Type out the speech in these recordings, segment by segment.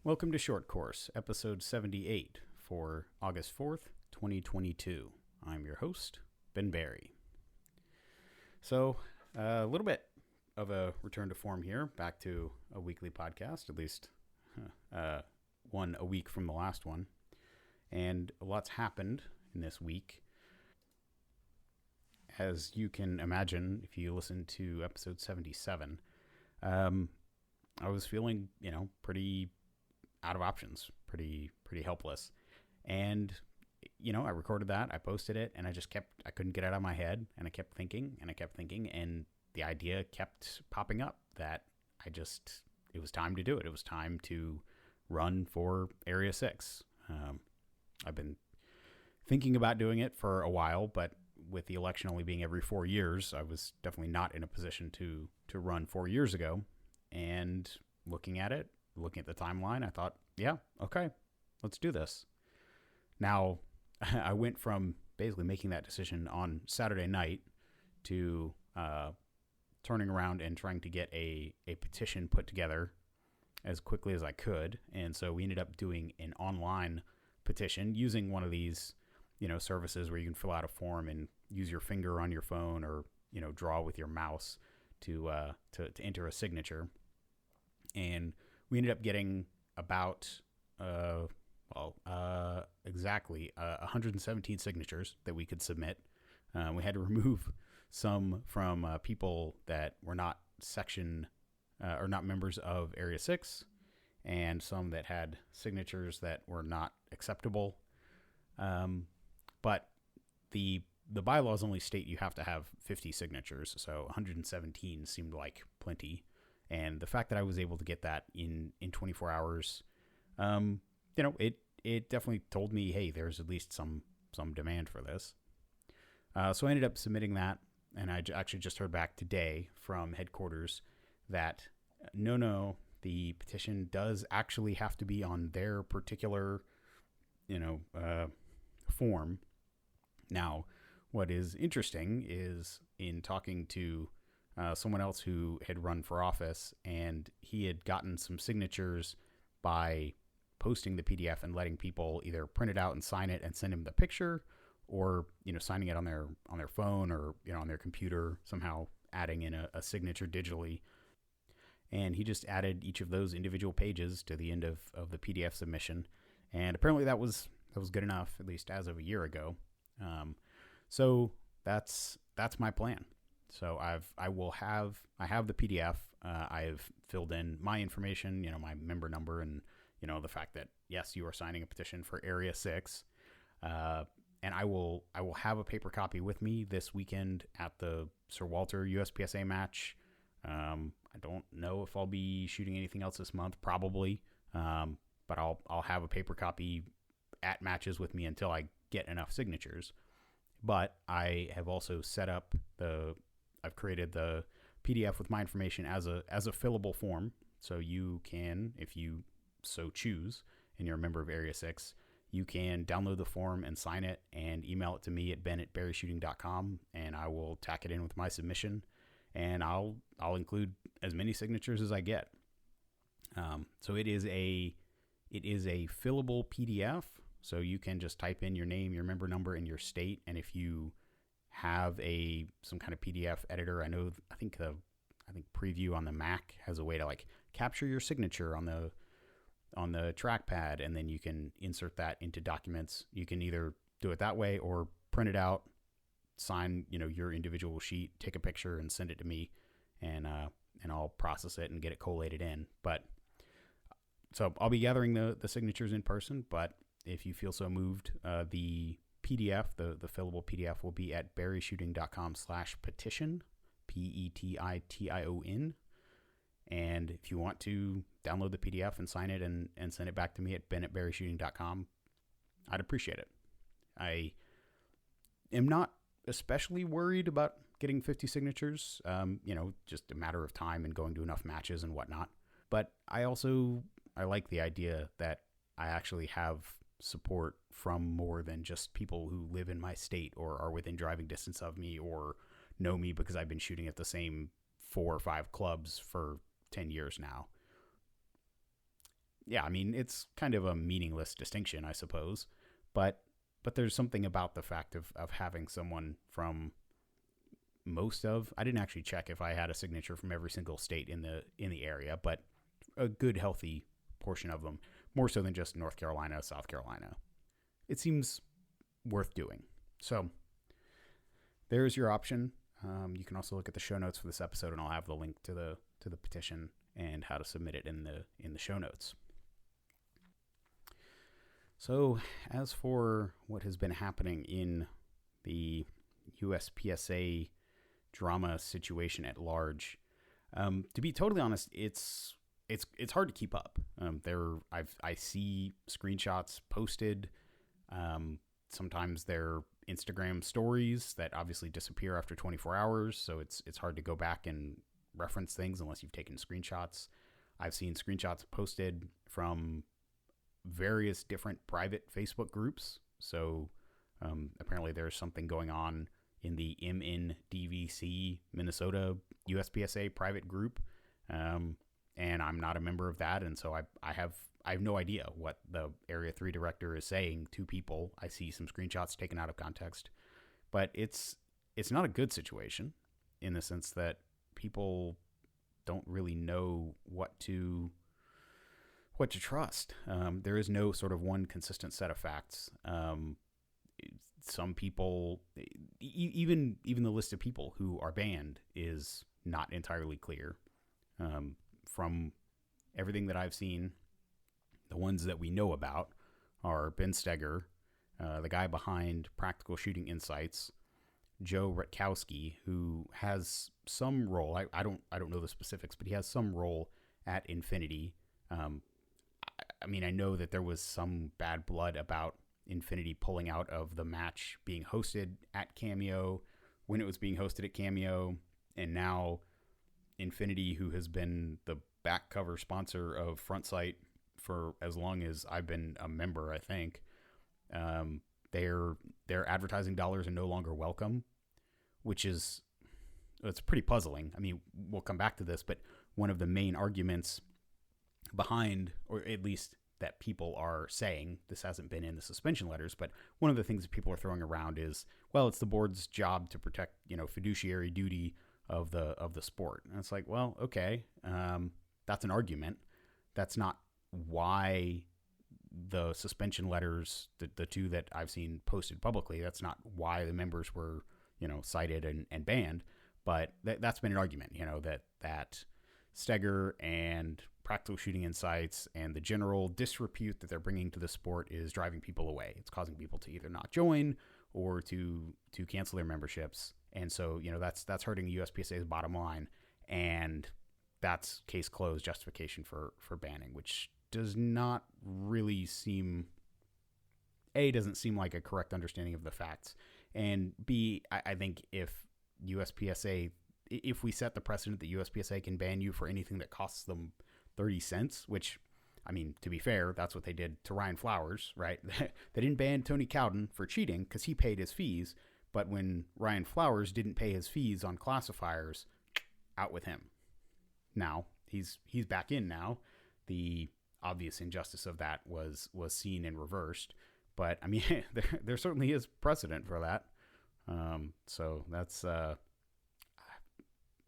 Welcome to Short Course, episode 78 for August 4th, 2022. I'm your host, Ben Barry. So, a little bit of a return to form here, back to a weekly podcast, at least one a week from the last one. And a lot's happened in this week. As you can imagine, if you listen to episode 77, I was feeling, pretty out of options, pretty helpless. And, I recorded that, I posted it, and I couldn't get it out of my head, and I kept thinking, and the idea kept popping up that it was time to do it. It was time to run for Area 6. I've been thinking about doing it for a while, but with the election only being every 4 years, I was definitely not in a position to run 4 years ago. And looking at the timeline, I thought, yeah, okay, let's do this. Now, I went from basically making that decision on Saturday night to turning around and trying to get a petition put together as quickly as I could. And so we ended up doing an online petition using one of these, services where you can fill out a form and use your finger on your phone or, draw with your mouse to enter a signature. And we ended up getting about, exactly 117 signatures that we could submit. We had to remove some from people that were not or not members of Area 6, and some that had signatures that were not acceptable. But the bylaws only state you have to have 50 signatures, so 117 seemed like plenty. And the fact that I was able to get that in 24 hours, it definitely told me, hey, there's at least some demand for this. So I ended up submitting that, and I actually just heard back today from headquarters that no, the petition does actually have to be on their particular, form. Now, what is interesting is in talking to someone else who had run for office, and he had gotten some signatures by posting the PDF and letting people either print it out and sign it and send him the picture, or signing it on their phone or on their computer, somehow adding in a signature digitally. And he just added each of those individual pages to the end of the PDF submission, and apparently that was good enough, at least as of a year ago. So that's my plan. So I have the PDF. I've filled in my information, my member number, and the fact that yes, you are signing a petition for Area 6. And I will have a paper copy with me this weekend at the Sir Walter Uspsa match. I don't know if I'll be shooting anything else this month, probably. But I'll have a paper copy at matches with me until I get enough signatures. But I have also I've created the PDF with my information as a fillable form. So you can, if you so choose, and you're a member of Area 6, you can download the form and sign it and email it to me at ben@berryshooting.com, and I will tack it in with my submission, and I'll include as many signatures as I get. So it is a fillable PDF. So you can just type in your name, your member number, and your state. And if you have some kind of PDF editor, I think Preview on the Mac has a way to capture your signature on the trackpad, and then you can insert that into documents. You can either do it that way or print it out, sign your individual sheet, take a picture, and send it to me, and I'll process it and get it collated in. But so I'll be gathering the signatures in person, but if you feel so moved, the PDF, the fillable PDF, will be at berryshooting.com/petition, PETITION. And if you want to download the PDF and sign it and send it back to me at ben@berryshooting.com, I'd appreciate it. I am not especially worried about getting 50 signatures, just a matter of time and going to enough matches and whatnot. But I like the idea that I actually have support from more than just people who live in my state or are within driving distance of me or know me because I've been shooting at the same 4 or 5 clubs for 10 years now. yeah, I mean, it's kind of a meaningless distinction, I suppose, but there's something about the fact of having someone from I didn't actually check if I had a signature from every single state in the area, but a good healthy portion of them, more so than just North Carolina, South Carolina. It seems worth doing. So there's your option. You can also look at the show notes for this episode, and I'll have the link to the petition and how to submit it in the show notes. So as for what has been happening in the USPSA drama situation at large, to be totally honest, it's hard to keep up. I see screenshots posted. Sometimes they're Instagram stories that obviously disappear after 24 hours, so it's hard to go back and reference things unless you've taken screenshots. I've seen screenshots posted from various different private Facebook groups. So apparently there's something going on in the MNDVC Minnesota USPSA private group, and I'm not a member of that, and so I have no idea what the Area 3 director is saying to people. I see some screenshots taken out of context, but it's not a good situation in the sense that people don't really know what to trust. There is no sort of one consistent set of facts. Some people, even the list of people who are banned is not entirely clear. From everything that I've seen, the ones that we know about are Ben Steger, the guy behind Practical Shooting Insights, Joe Rutkowski, who has some role. I don't know the specifics, but he has some role at Infinity. I mean, I know that there was some bad blood about Infinity pulling out of the match being hosted at Cameo when it was being hosted at Cameo, and now Infinity, who has been the back cover sponsor of Frontsight for as long as I've been a member, I think, their advertising dollars are no longer welcome, which is, it's pretty puzzling. I mean, we'll come back to this, but one of the main arguments behind, or at least that people are saying, this hasn't been in the suspension letters, but one of the things that people are throwing around is, well, it's the board's job to protect, fiduciary duty of the sport. And it's like, well, okay, that's an argument. That's not why the suspension letters, the two that I've seen posted publicly, that's not why the members were, cited and banned. But that's been an argument, that Steger and Practical Shooting Insights and the general disrepute that they're bringing to the sport is driving people away. It's causing people to either not join or to cancel their memberships. And so, that's hurting the USPSA's bottom line. And that's case closed justification for banning, which does not really seem, A, doesn't seem like a correct understanding of the facts. And B, I think if we set the precedent that USPSA can ban you for anything that costs them 30 cents, which, I mean, to be fair, that's what they did to Ryan Flowers, right? They didn't ban Tony Cowden for cheating because he paid his fees, but when Ryan Flowers didn't pay his fees on classifiers, out with him. Now, he's back in now. The obvious injustice of that was seen and reversed, but I mean, there certainly is precedent for that. So that's,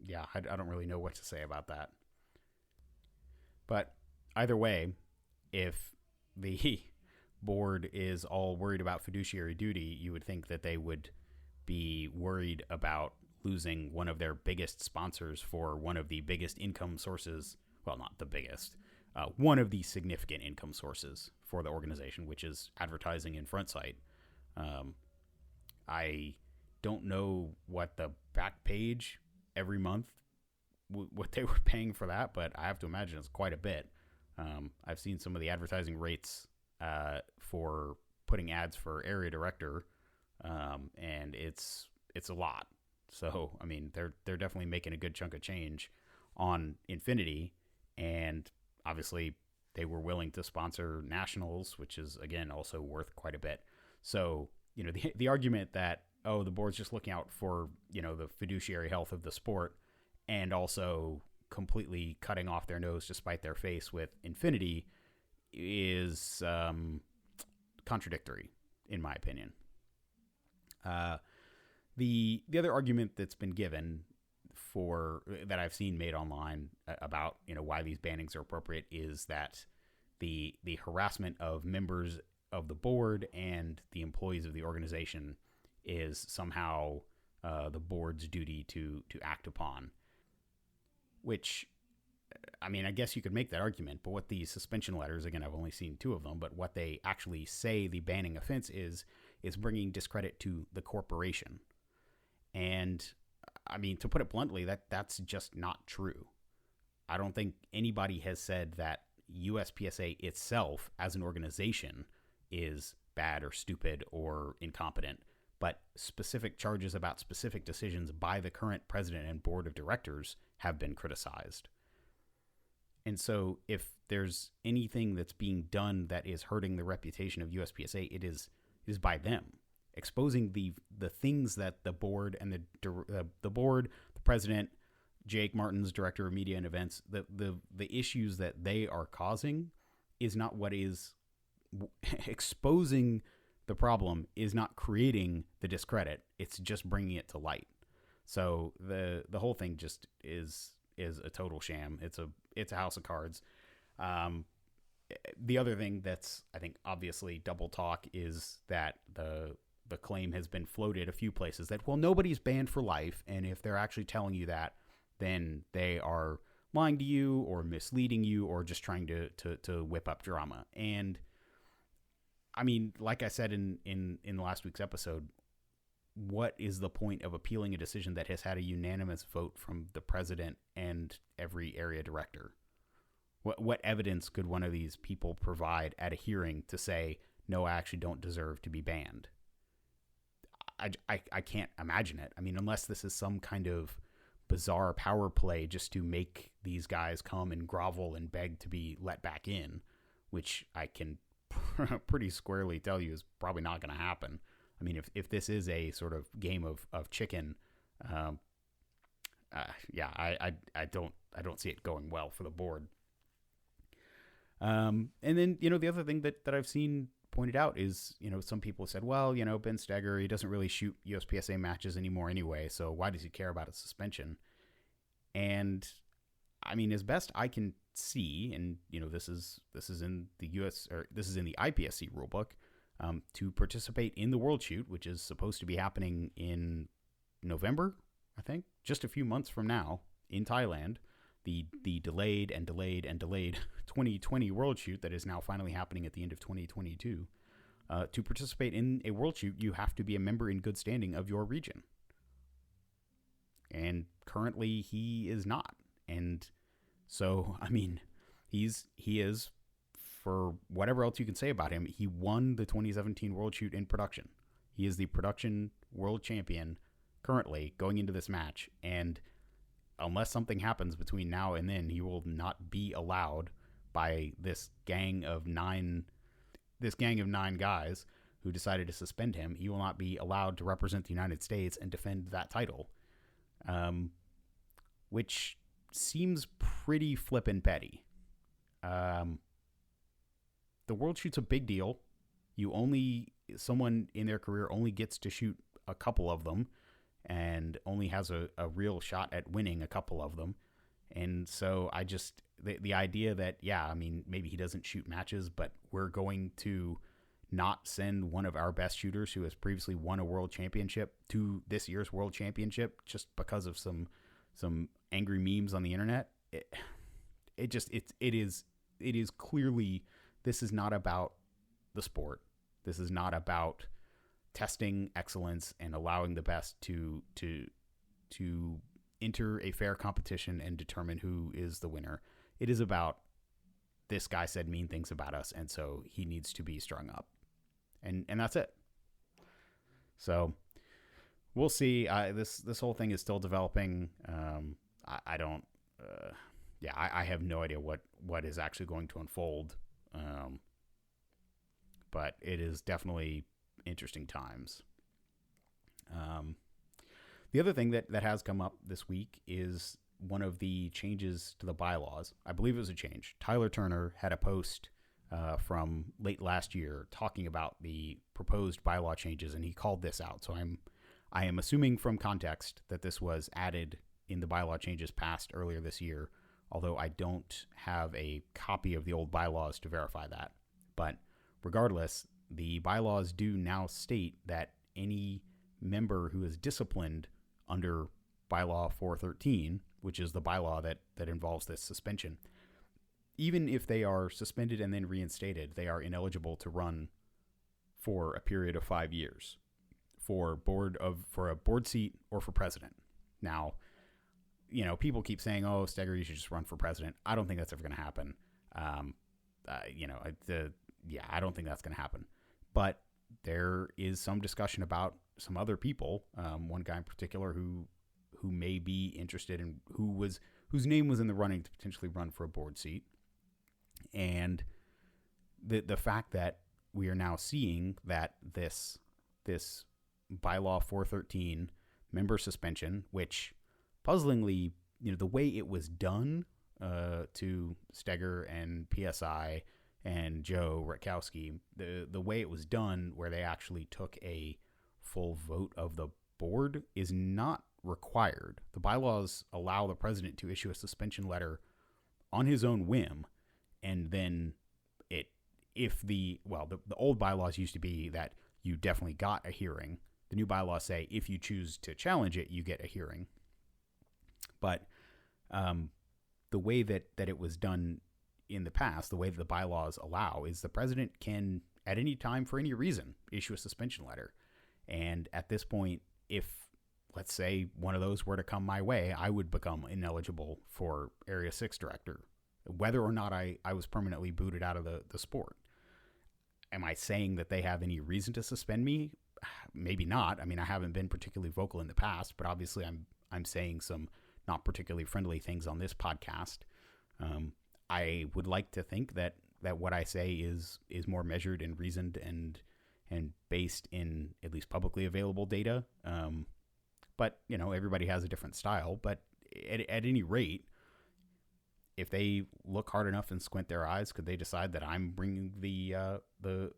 yeah, I don't really know what to say about that. But either way, if the board is all worried about fiduciary duty, you would think that they would be worried about losing one of their biggest sponsors for one of the biggest income sources. Well, not the biggest, one of the significant income sources for the organization, which is advertising in Frontsight. I don't know what the back page every month, what they were paying for that, but I have to imagine it's quite a bit. I've seen some of the advertising rates for putting ads for area director, and it's a lot. So, I mean, they're definitely making a good chunk of change on Infinity, and obviously they were willing to sponsor nationals, which is, again, also worth quite a bit. So, the argument that, oh, the board's just looking out for, the fiduciary health of the sport and also completely cutting off their nose to spite their face with Infinity is contradictory, in my opinion. The other argument that's been given for that I've seen made online about why these bannings are appropriate is that the harassment of members of the board and the employees of the organization is somehow the board's duty to act upon. Which, I mean, I guess you could make that argument, but what these suspension letters, again, I've only seen 2 of them, but what they actually say the banning offense is bringing discredit to the corporation. And, I mean, to put it bluntly, that's just not true. I don't think anybody has said that USPSA itself as an organization is bad or stupid or incompetent, but specific charges about specific decisions by the current president and board of directors have been criticized. And so if there's anything that's being done that is hurting the reputation of USPSA, it is by them exposing the things that the board and the board, the president, Jake Martin's director of media and events, the issues that they are causing is not what is exposing the problem, is not creating the discredit. It's just bringing it to light. So the whole thing just is a total sham. It's a house of cards. The other thing that's, I think, obviously double talk is that the claim has been floated a few places that, well, nobody's banned for life, and if they're actually telling you that, then they are lying to you or misleading you or just trying to whip up drama. And I mean, like I said in last week's episode, what is the point of appealing a decision that has had a unanimous vote from the president and every area director? What evidence could one of these people provide at a hearing to say, no, I actually don't deserve to be banned? I can't imagine it. I mean, unless this is some kind of bizarre power play just to make these guys come and grovel and beg to be let back in, which I can pretty squarely tell you is probably not going to happen. I mean, if this is a sort of game of chicken, I don't see it going well for the board. And then, the other thing that I've seen pointed out is, some people said, well, Ben Steger, he doesn't really shoot USPSA matches anymore anyway, so why does he care about a suspension? And I mean, as best I can see, and this is in the this is in the IPSC rulebook, to participate in the World Shoot, which is supposed to be happening in November, I think, just a few months from now in Thailand, the delayed 2020 World Shoot that is now finally happening at the end of 2022. To participate in a World Shoot, you have to be a member in good standing of your region. And currently he is not. And so, I mean, he is, for whatever else you can say about him, he won the 2017 World Shoot in production. He is the production world champion currently going into this match. And unless something happens between now and then, he will not be allowed by this gang of nine guys who decided to suspend him. He will not be allowed to represent the United States and defend that title, which seems pretty flippin' petty. The World Shoot's a big deal. Someone in their career only gets to shoot a couple of them and only has a real shot at winning a couple of them. And so the idea that, maybe he doesn't shoot matches, but we're going to not send one of our best shooters who has previously won a world championship to this year's world championship just because of some angry memes on the internet. It is clearly, this is not about the sport. This is not about testing excellence and allowing the best to enter a fair competition and determine who is the winner. It is about, this guy said mean things about us, and so he needs to be strung up. And that's it. So we'll see. This whole thing is still developing. I have no idea what is actually going to unfold. But it is definitely interesting times. The other thing that has come up this week is one of the changes to the bylaws. I believe it was a change. Tyler Turner had a post from late last year talking about the proposed bylaw changes, and he called this out. So I am assuming from context that this was added in the bylaw changes passed earlier this year, although I don't have a copy of the old bylaws to verify that. But regardless, the bylaws do now state that any member who is disciplined under Bylaw 413, which is the bylaw that involves this suspension, even if they are suspended and then reinstated, they are ineligible to run for a period of 5 years for a board seat or for president. Now, people keep saying, "Oh, Steger, you should just run for president." I don't think that's ever going to happen. I don't think that's going to happen. But there is some discussion about some other people. One guy in particular who may be interested in whose name was in the running to potentially run for a board seat. And the fact that we are now seeing that this bylaw 413 member suspension, which puzzlingly, the way it was done to Steger and PSI and Joe Rutkowski, the way it was done where they actually took a full vote of the board is not required. The bylaws allow the president to issue a suspension letter on his own whim, and then the old bylaws used to be that you definitely got a hearing. The new bylaws say if you choose to challenge it, you get a hearing. But the way that it was done in the past, the way that the bylaws allow, is the president can, at any time for any reason, issue a suspension letter. And at this point, if, let's say, one of those were to come my way, I would become ineligible for Area 6 director, whether or not I was permanently booted out of the sport. Am I saying that they have any reason to suspend me? Maybe not. I mean, I haven't been particularly vocal in the past, but obviously I'm saying some not particularly friendly things on this podcast. I would like to think that what I say is more measured and reasoned and based in at least publicly available data. But everybody has a different style. But at any rate, if they look hard enough and squint their eyes, could they decide that I'm bringing the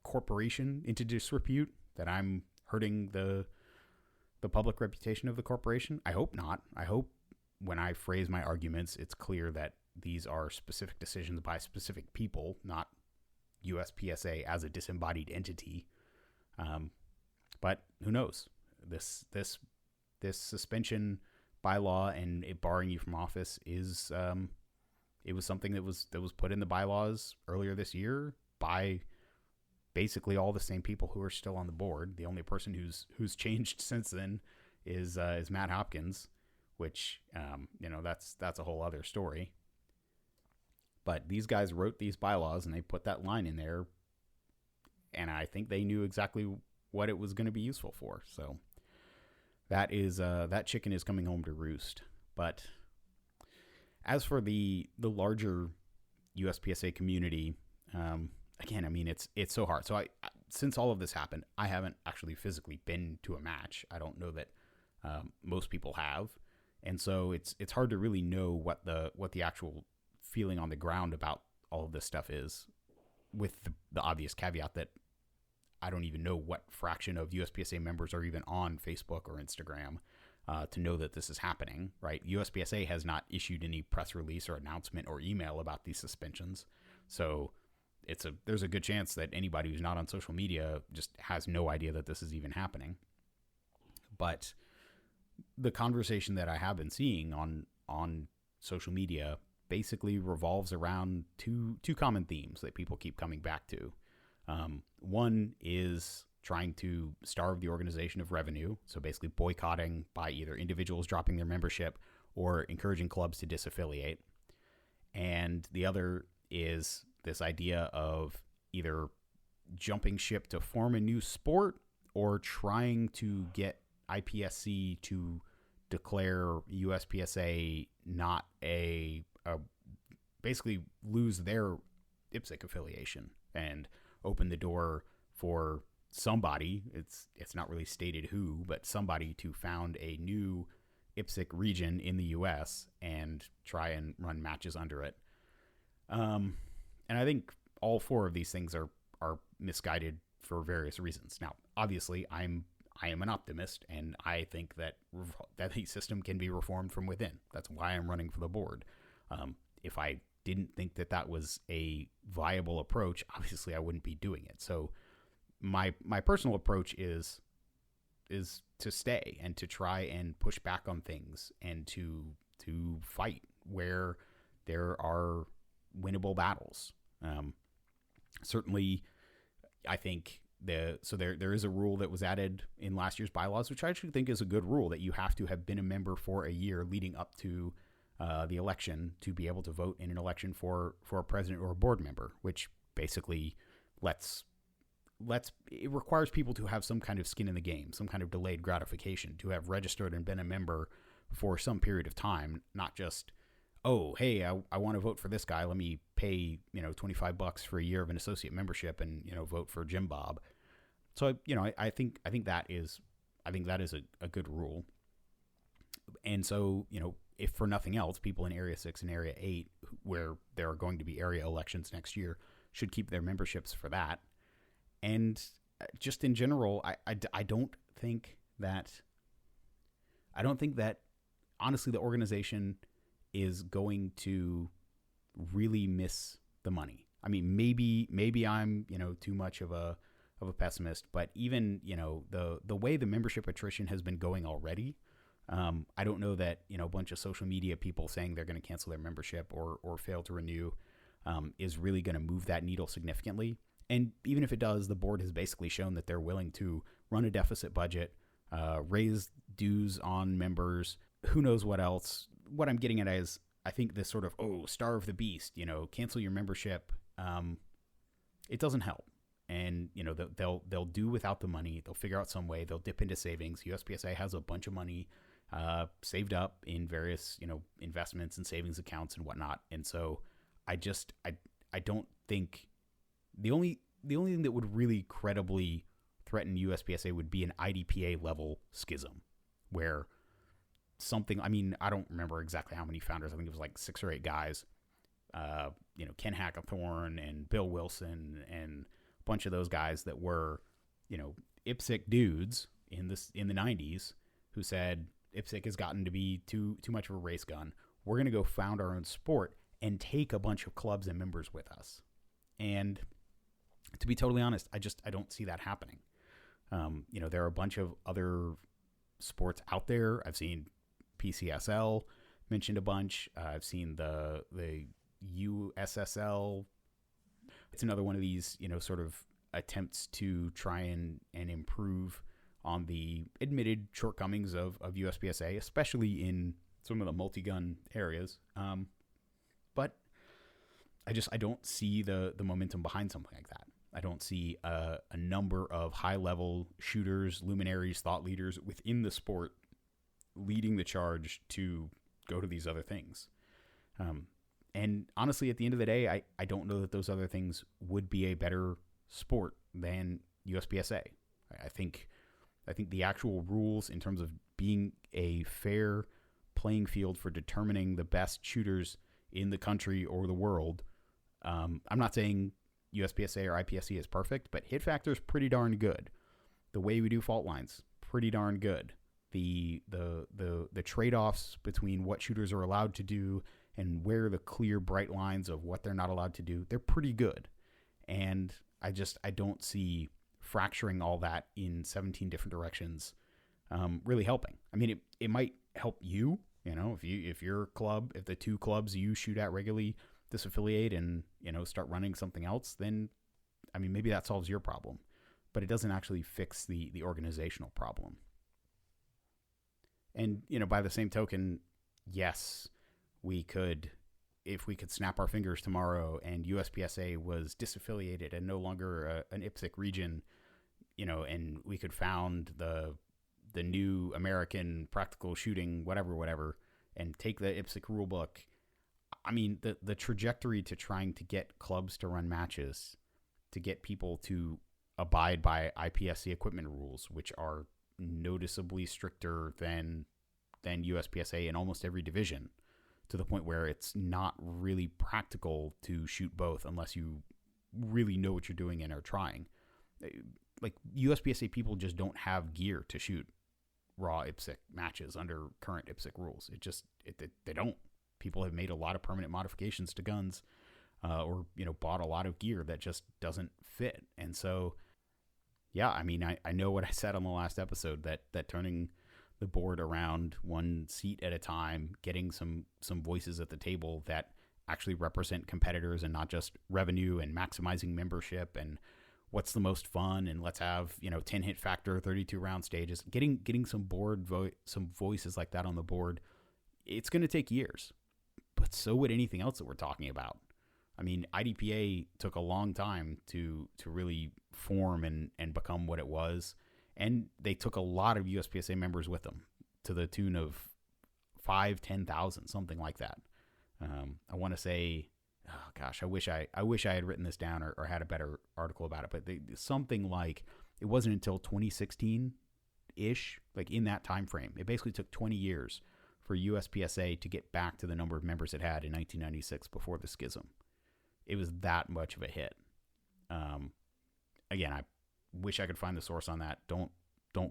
corporation into disrepute, that I'm hurting the public reputation of the corporation? I hope not. I hope when I phrase my arguments, it's clear that these are specific decisions by specific people, not USPSA as a disembodied entity. But who knows? This suspension bylaw and it barring you from office is it was something that was put in the bylaws earlier this year by basically all the same people who are still on the board. The only person who's changed since then is Matt Hopkins, which that's a whole other story. But these guys wrote these bylaws and they put that line in there, and I think they knew exactly what it was going to be useful for. So that is that chicken is coming home to roost. But as for the larger USPSA community, again, I mean, it's so hard. So I since all of this happened, I haven't actually physically been to a match. I don't know that most people have, and so it's hard to really know what the actual feeling on the ground about all of this stuff is, with the obvious caveat that I don't even know what fraction of USPSA members are even on Facebook or Instagram to know that this is happening, right? USPSA has not issued any press release or announcement or email about these suspensions. So there's a good chance that anybody who's not on social media just has no idea that this is even happening. But the conversation that I have been seeing on social media basically revolves around two common themes that people keep coming back to. One is trying to starve the organization of revenue, so basically boycotting by either individuals dropping their membership or encouraging clubs to disaffiliate. And the other is this idea of either jumping ship to form a new sport or trying to get IPSC to declare USPSA not basically lose their IPSC affiliation and open the door for somebody, it's not really stated who, but somebody to found a new IPSC region in the US and try and run matches under it. I think all four of these things are misguided for various reasons. Now, obviously, I am an optimist, and I think that the system can be reformed from within. That's why I'm running for the board. If I didn't think that was a viable approach, obviously I wouldn't be doing it. So my personal approach is to stay and to try and push back on things and to fight where there are winnable battles. Certainly, I think there is a rule that was added in last year's bylaws, which I actually think is a good rule, that you have to have been a member for a year leading up to the election to be able to vote in an election for a president or a board member, which basically it requires people to have some kind of skin in the game, some kind of delayed gratification, to have registered and been a member for some period of time, not just, oh, hey, I want to vote for this guy. Let me pay, $25 for a year of an associate membership and, vote for Jim Bob. So, I think that is a good rule. And so, if for nothing else, people in Area 6 and Area 8, where there are going to be area elections next year, should keep their memberships for that. And just in general, I don't think that honestly the organization is going to really miss the money. I mean, maybe I'm, too much of a pessimist, but even, the way the membership attrition has been going already, I don't know that, a bunch of social media people saying they're going to cancel their membership or fail to renew is really going to move that needle significantly. And even if it does, the board has basically shown that they're willing to run a deficit budget, raise dues on members, who knows what else. What I'm getting at is, I think this sort of, starve the beast, cancel your membership, it doesn't help. And, they'll do without the money. They'll figure out some way. They'll dip into savings. USPSA has a bunch of money saved up in various, investments and savings accounts and whatnot. And so I don't think the only thing that would really credibly threaten USPSA would be an IDPA level schism, where something, I mean, I don't remember exactly how many founders. I think it was like 6 or 8 guys, Ken Hackathorn and Bill Wilson and a bunch of those guys that were, IPSC dudes in the 90s who said IPSC has gotten to be too much of a race gun. We're going to go found our own sport and take a bunch of clubs and members with us. And to be totally honest, I don't see that happening. There are a bunch of other sports out there. I've seen PCSL mentioned a bunch. I've seen the USSL. It's another one of these, sort of attempts to try and improve on the admitted shortcomings of USPSA, especially in some of the multi-gun areas. But I don't see the momentum behind something like that. I don't see a number of high-level shooters, luminaries, thought leaders within the sport leading the charge to go to these other things. And honestly, at the end of the day, I don't know that those other things would be a better sport than USPSA. I think the actual rules in terms of being a fair playing field for determining the best shooters in the country or the world, I'm not saying USPSA or IPSC is perfect, but hit factor is pretty darn good. The way we do fault lines, pretty darn good. The trade-offs between what shooters are allowed to do and where the clear bright lines of what they're not allowed to do, they're pretty good. And I don't see fracturing all that in 17 different directions really helping. I mean, it might help you, if your club, if the 2 clubs you shoot at regularly disaffiliate and, start running something else, then, I mean, maybe that solves your problem, but it doesn't actually fix the organizational problem. And, by the same token, yes, we could, if we could snap our fingers tomorrow and USPSA was disaffiliated and no longer an IPSC region, and we could found the new American practical shooting, whatever, and take the IPSC rulebook. I mean, the trajectory to trying to get clubs to run matches, to get people to abide by IPSC equipment rules, which are noticeably stricter than USPSA in almost every division, to the point where it's not really practical to shoot both unless you really know what you're doing and are trying. Like USPSA people just don't have gear to shoot raw IPSC matches under current IPSC rules. They don't. People have made a lot of permanent modifications to guns, or bought a lot of gear that just doesn't fit. And so, yeah, I mean, I know what I said on the last episode, that turning the board around one seat at a time, getting some voices at the table that actually represent competitors and not just revenue, and maximizing membership and what's the most fun, and let's have 10 hit factor, 32 round stages, getting some some voices like that on the board. It's going to take years, but so would anything else that we're talking about. I mean, IDPA took a long time to really form and become what it was. And they took a lot of USPSA members with them, to the tune of 5,000, 10,000, something like that. I want to say, oh gosh, I wish I had written this down or had a better article about it. But something like, it wasn't until 2016-ish, like in that time frame. It basically took 20 years for USPSA to get back to the number of members it had in 1996 before the schism. It was that much of a hit. Again, I wish I could find the source on that. Don't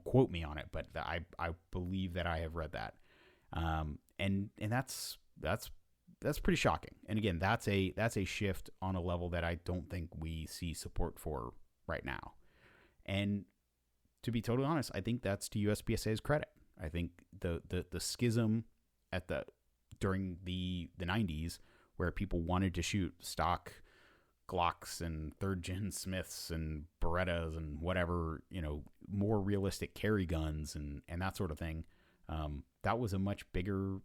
quote me on it, but I believe that I have read that. And that's pretty shocking. And again, that's a shift on a level that I don't think we see support for right now. And to be totally honest, I think that's to USPSA's credit. I think the schism during the 90s, where people wanted to shoot stock Glocks and third gen Smiths and Berettas and whatever, more realistic carry guns and that sort of thing. That was a much bigger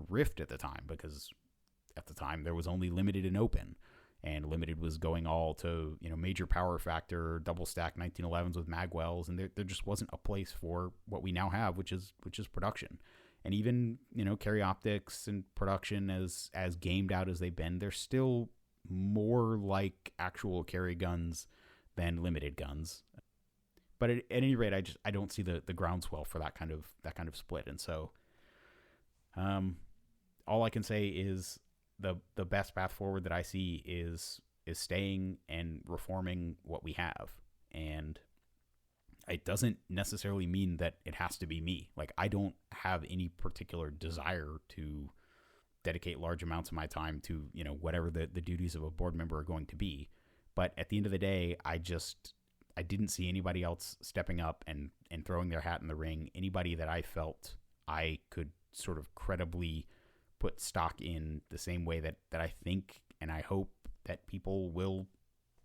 rift at the time, because at the time there was only limited and open, and limited was going all to, major power factor, double stack 1911s with magwells. And there just wasn't a place for what we now have, which is production. And even, carry optics and production, as gamed out as they've been, they're still more like actual carry guns than limited guns. But at any rate, I don't see the groundswell for that kind of split. And so, all I can say is the best path forward that I see is staying and reforming what we have. And it doesn't necessarily mean that it has to be me. Like, I don't have any particular desire to dedicate large amounts of my time to, whatever the duties of a board member are going to be. But at the end of the day, I didn't see anybody else stepping up and throwing their hat in the ring. Anybody that I felt I could sort of credibly put stock in the same way that I think and I hope that people will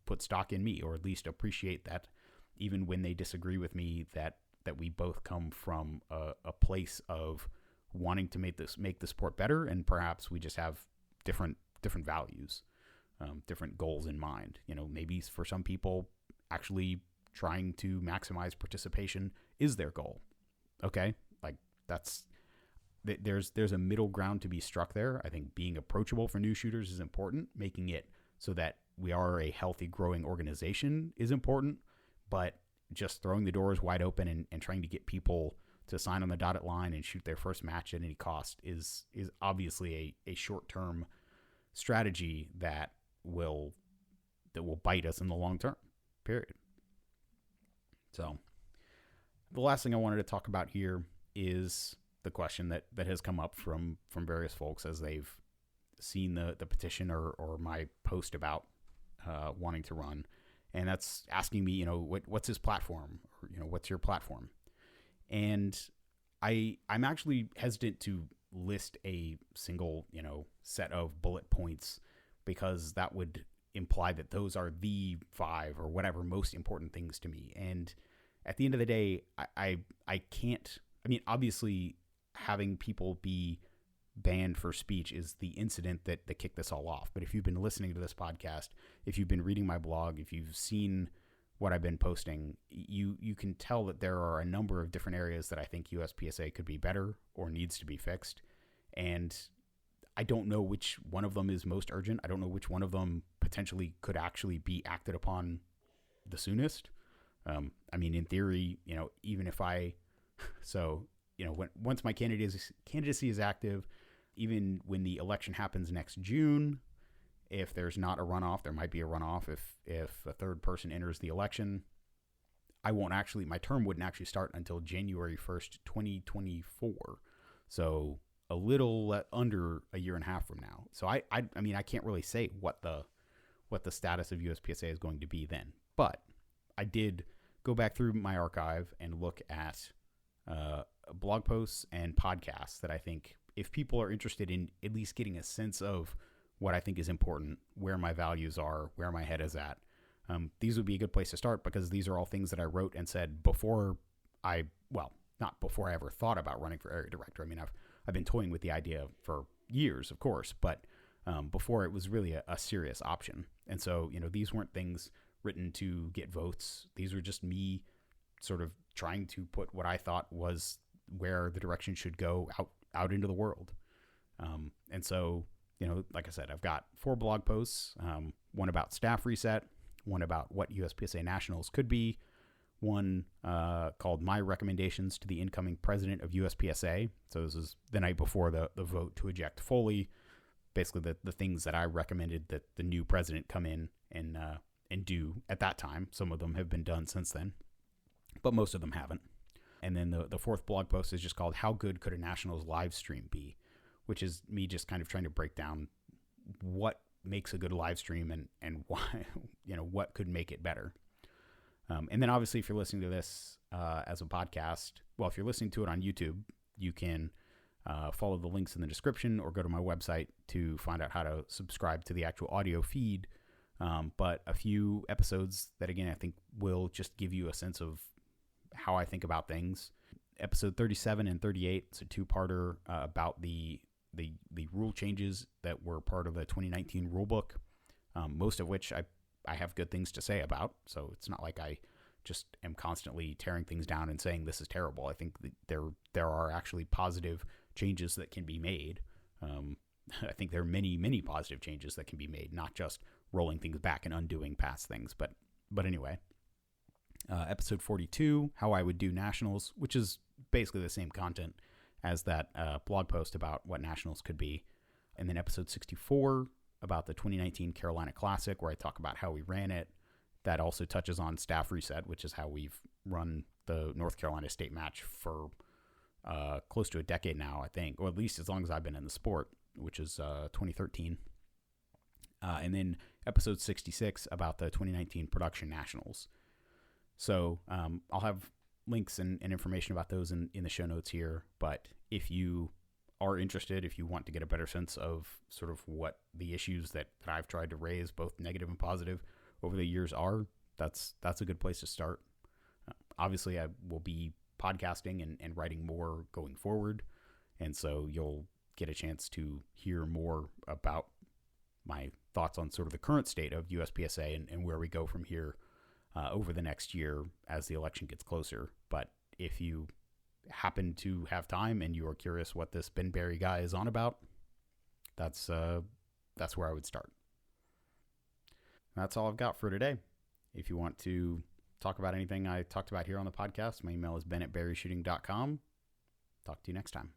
put stock in me, or at least appreciate that, even when they disagree with me, that we both come from a place of wanting to make the sport better, and perhaps we just have different values, different goals in mind. Maybe for some people, actually trying to maximize participation is their goal. Okay, like there's a middle ground to be struck there. I think being approachable for new shooters is important. Making it so that we are a healthy, growing organization is important. But just throwing the doors wide open and trying to get people to sign on the dotted line and shoot their first match at any cost is obviously a short-term strategy that will bite us in the long term, period. So the last thing I wanted to talk about here is the question that has come up from various folks as they've seen the petition or my post about wanting to run. And that's asking me, what's his platform? Or, what's your platform? And I'm actually hesitant to list a single, set of bullet points, because that would imply that those are the 5 or whatever most important things to me. And at the end of the day, I can't, obviously having people be banned for speech is the incident that kicked this all off. But if you've been listening to this podcast, if you've been reading my blog, if you've seen what I've been posting, you can tell that there are a number of different areas that I think USPSA could be better or needs to be fixed. And I don't know which one of them is most urgent. I don't know which one of them potentially could actually be acted upon the soonest. In theory, even if once my candidacy is active, even when the election happens next June, if there's not a runoff, there might be a runoff. If a third person enters the election, my term wouldn't actually start until January 1st, 2024. So a little under a year and a half from now. So I mean, I can't really say what the status of USPSA is going to be then. But I did go back through my archive and look at blog posts and podcasts that I think, if people are interested in at least getting a sense of what I think is important, where my values are, where my head is at, these would be a good place to start, because these are all things that I wrote and said not before I ever thought about running for area director. I mean, I've been toying with the idea for years, of course, but before it was really a serious option. And so, these weren't things written to get votes. These were just me sort of trying to put what I thought was where the direction should go out into the world. And so, like I said, I've got 4 blog posts, one about staff reset, one about what USPSA nationals could be, one called My Recommendations to the Incoming President of USPSA. So this is the night before the vote to eject Foley, basically the things that I recommended that the new president come in and do at that time. Some of them have been done since then, but most of them haven't. And then the 4th blog post is just called How Good Could a Nationals Live Stream Be?, which is me just kind of trying to break down what makes a good live stream and why, what could make it better. And then obviously, if you're listening to this as a podcast, if you're listening to it on YouTube, you can follow the links in the description or go to my website to find out how to subscribe to the actual audio feed. But a few episodes that, again, I think will just give you a sense of how I think about things. Episode 37 and 38, it's a 2-parter about the rule changes that were part of the 2019 rulebook, most of which I have good things to say about. So it's not like I just am constantly tearing things down and saying this is terrible. I think that there are actually positive changes that can be made. I think there are many, many positive changes that can be made, not just rolling things back and undoing past things. But anyway, episode 42, How I Would Do Nationals, which is basically the same content as that blog post about what nationals could be. And then episode 64 about the 2019 Carolina Classic, where I talk about how we ran it. That also touches on staff reset, which is how we've run the North Carolina state match for close to a decade now, I think, or at least as long as I've been in the sport, which is 2013. And then episode 66 about the 2019 Production Nationals. So I'll have links and information about those in the show notes here. But if you are interested, if you want to get a better sense of sort of what the issues that I've tried to raise, both negative and positive, over the years are, that's a good place to start. Obviously, I will be podcasting and writing more going forward. And so you'll get a chance to hear more about my thoughts on sort of the current state of USPSA and where we go from here over the next year as the election gets closer. But if you happen to have time and you are curious what this Ben Berry guy is on about, that's where I would start. That's all I've got for today. If you want to talk about anything I talked about here on the podcast, my email is ben@berryshooting.com. Talk to you next time.